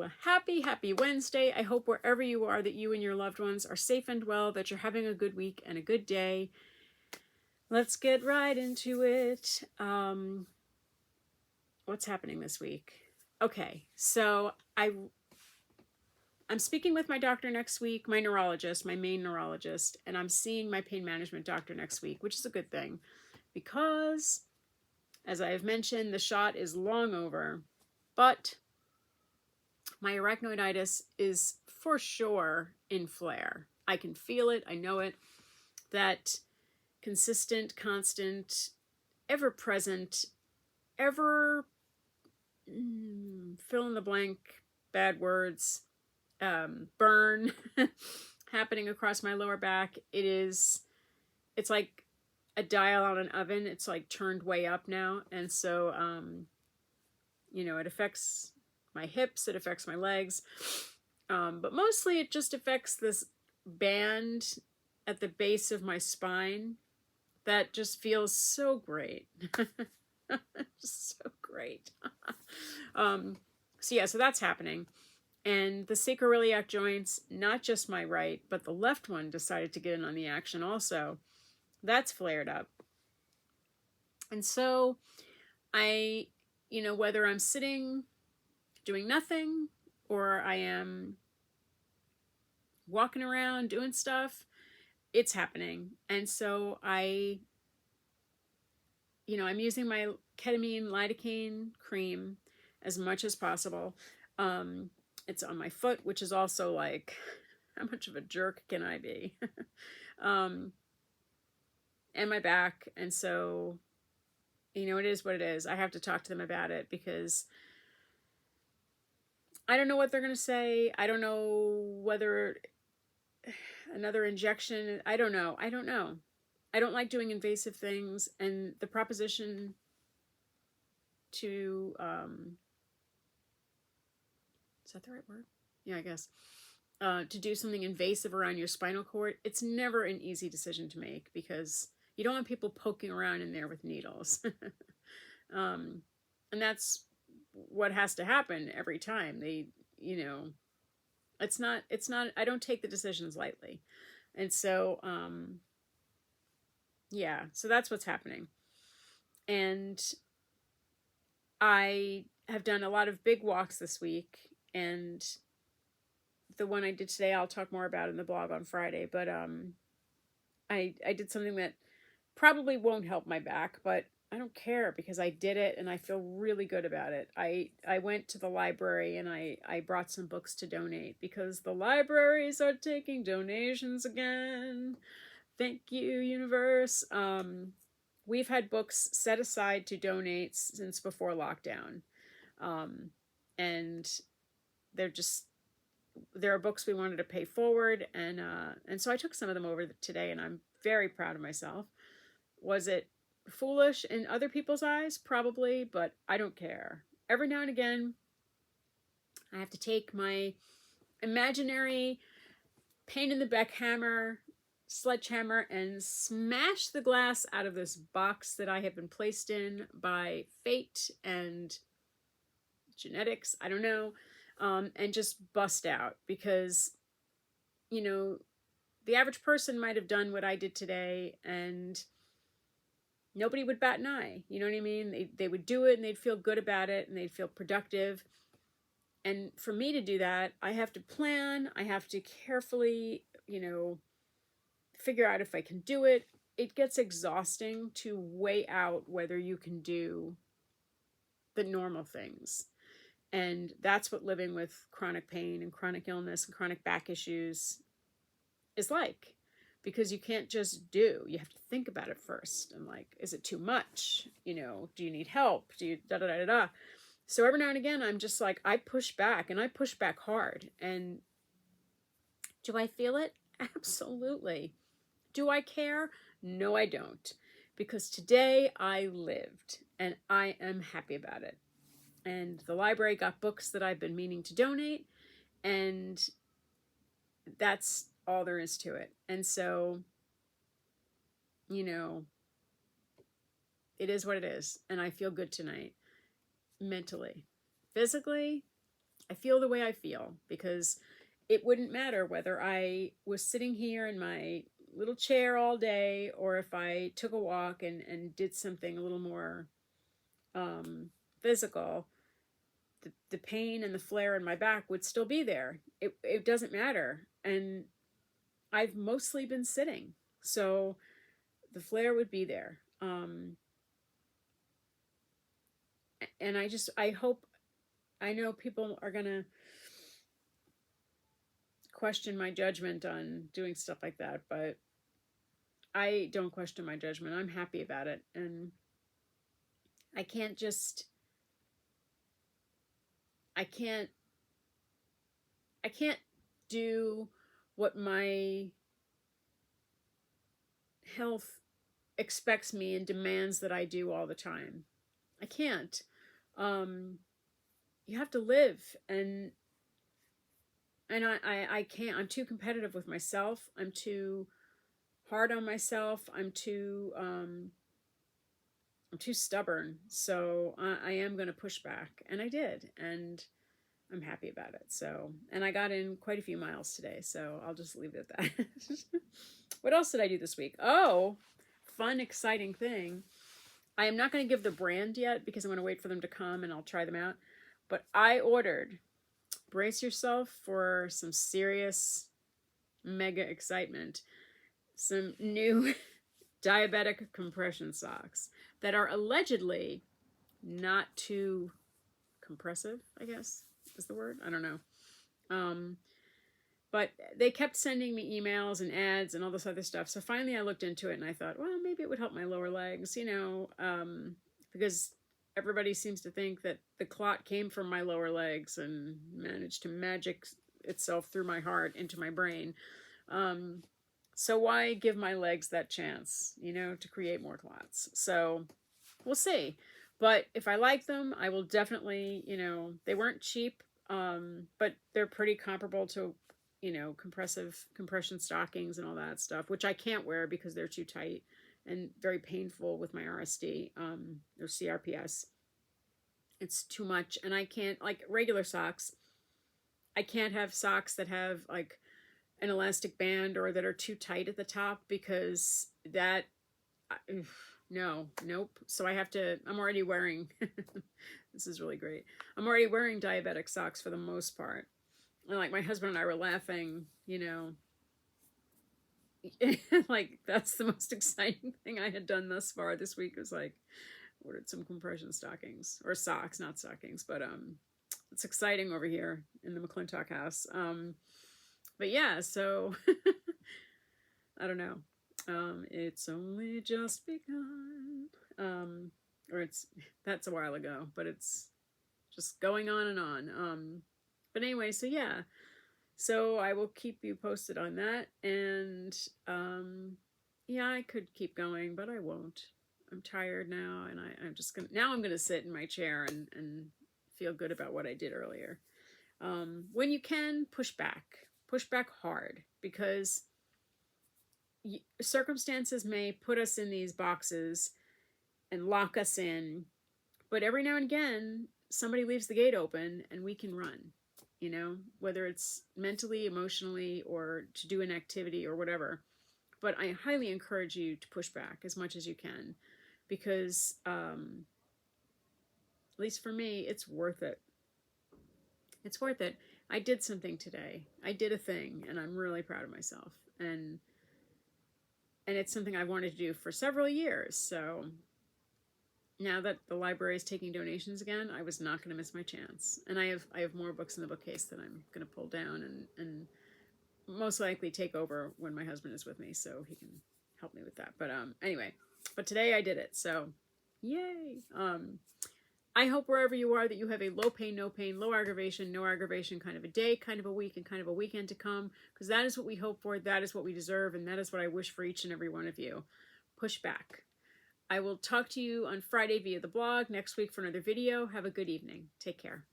So happy Wednesday. I hope wherever you are that you and your loved ones are safe and well, that you're having a good week and a good day. Let's get right into it. What's happening this week? Okay, so I'm speaking with my doctor next week, my neurologist, my main neurologist, and I'm seeing my pain management doctor next week, which is a good thing because, as I have mentioned, the shot is long over, but my arachnoiditis is for sure in flare. I can feel it. I know it. That consistent, constant, ever present, ever fill in the blank bad words, burn happening across my lower back. It's like a dial on an oven. It's like turned way up now. And so, it affects my hips, it affects my legs. But mostly it just affects this band at the base of my spine that just feels so great. Just so great. So that's happening. And the sacroiliac joints, not just my right, but the left one decided to get in on the action also. That's flared up. And so I, whether I'm sitting doing nothing or I am walking around doing stuff, it's happening. And so I'm using my ketamine lidocaine cream as much as possible. It's on my foot, which is also like, how much of a jerk can I be? And my back. And so, it is what it is. I have to talk to them about it because I don't know what they're going to say. I don't know whether another injection, I don't know. I don't like doing invasive things, and the proposition to, is that the right word? Yeah, I guess. To do something invasive around your spinal cord, it's never an easy decision to make because you don't want people poking around in there with needles. And that's what has to happen every time. It's not, I don't take the decisions lightly. And so, so that's what's happening. And I have done a lot of big walks this week, and the one I did today, I'll talk more about in the blog on Friday, but I did something that probably won't help my back, but I don't care because I did it and I feel really good about it. I went to the library and I brought some books to donate because the libraries are taking donations again. Thank you, universe. We've had books set aside to donate since before lockdown. And there are books we wanted to pay forward. And so I took some of them over today and I'm very proud of myself. Was it foolish in other people's eyes? Probably, but I don't care. Every now and again, I have to take my imaginary pain in the back sledgehammer and smash the glass out of this box that I have been placed in by fate and genetics, I don't know, and just bust out because, the average person might have done what I did today and nobody would bat an eye. You know what I mean? They would do it and they'd feel good about it and they'd feel productive. And for me to do that, I have to plan. I have to carefully, figure out if I can do it. It gets exhausting to weigh out whether you can do the normal things. And that's what living with chronic pain and chronic illness and chronic back issues is like. Because you can't just do. You have to think about it first. And like, is it too much? Do you need help? Do you da-da-da-da-da? So every now and again, I'm just like, I push back and I push back hard. And do I feel it? Absolutely. Do I care? No, I don't. Because today I lived and I am happy about it. And the library got books that I've been meaning to donate. And that's all there is to it. And so, it is what it is. And I feel good tonight. Mentally. Physically, I feel the way I feel, because it wouldn't matter whether I was sitting here in my little chair all day, or if I took a walk and did something a little more physical. The pain and the flare in my back would still be there. It doesn't matter. And I've mostly been sitting, so the flare would be there. And I hope, I know people are going to question my judgment on doing stuff like that, but I don't question my judgment. I'm happy about it. And I can't just, I can't do what my health expects me and demands that I do all the time. I can't. You have to live, and I can't. I'm too competitive with myself. I'm too hard on myself. I'm too stubborn. So I am going to push back, and I did, and I'm happy about it. So, and I got in quite a few miles today, so I'll just leave it at that. What else did I do this week? Oh, fun, exciting thing. I am not going to give the brand yet because I'm going to wait for them to come and I'll try them out. But I ordered, brace yourself for some serious mega excitement, some new diabetic compression socks that are allegedly not too compressive, I guess is the word. I don't know. But they kept sending me emails and ads and all this other stuff. So finally I looked into it and I thought, well, maybe it would help my lower legs, because everybody seems to think that the clot came from my lower legs and managed to magic itself through my heart into my brain. So why give my legs that chance, to create more clots? So we'll see. But if I like them, I will definitely, they weren't cheap, but they're pretty comparable to, compression stockings and all that stuff, which I can't wear because they're too tight and very painful with my RSD, or CRPS. It's too much. And I can't, like regular socks, I can't have socks that have like an elastic band or that are too tight at the top, because that, nope. So I'm already wearing, this is really great. I'm already wearing diabetic socks for the most part. And like my husband and I were laughing, like that's the most exciting thing I had done thus far this week, was like ordered some compression stockings, or socks, not stockings, but it's exciting over here in the McClintock house. But yeah, so I don't know. It's only just begun. That's a while ago, but it's just going on and on. But anyway, so yeah. So I will keep you posted on that. And yeah, I could keep going, but I won't. I'm tired now, and I'm just I'm gonna sit in my chair and feel good about what I did earlier. When you can, push back hard, because circumstances may put us in these boxes and lock us in, but every now and again somebody leaves the gate open and we can run, whether it's mentally, emotionally, or to do an activity or whatever. But I highly encourage you to push back as much as you can, because at least for me, it's worth it. It's worth it. I did something today. I did a thing, and I'm really proud of myself. And it's something I've wanted to do for several years. So now that the library is taking donations again, I was not going to miss my chance. And I have more books in the bookcase that I'm going to pull down and most likely take over when my husband is with me, so he can help me with that. But anyway, but today I did it. So yay. I hope wherever you are that you have a low pain, no pain, low aggravation, no aggravation kind of a day, kind of a week, and kind of a weekend to come, because that is what we hope for, that is what we deserve, and that is what I wish for each and every one of you. Push back. I will talk to you on Friday via the blog, next week for another video. Have a good evening. Take care.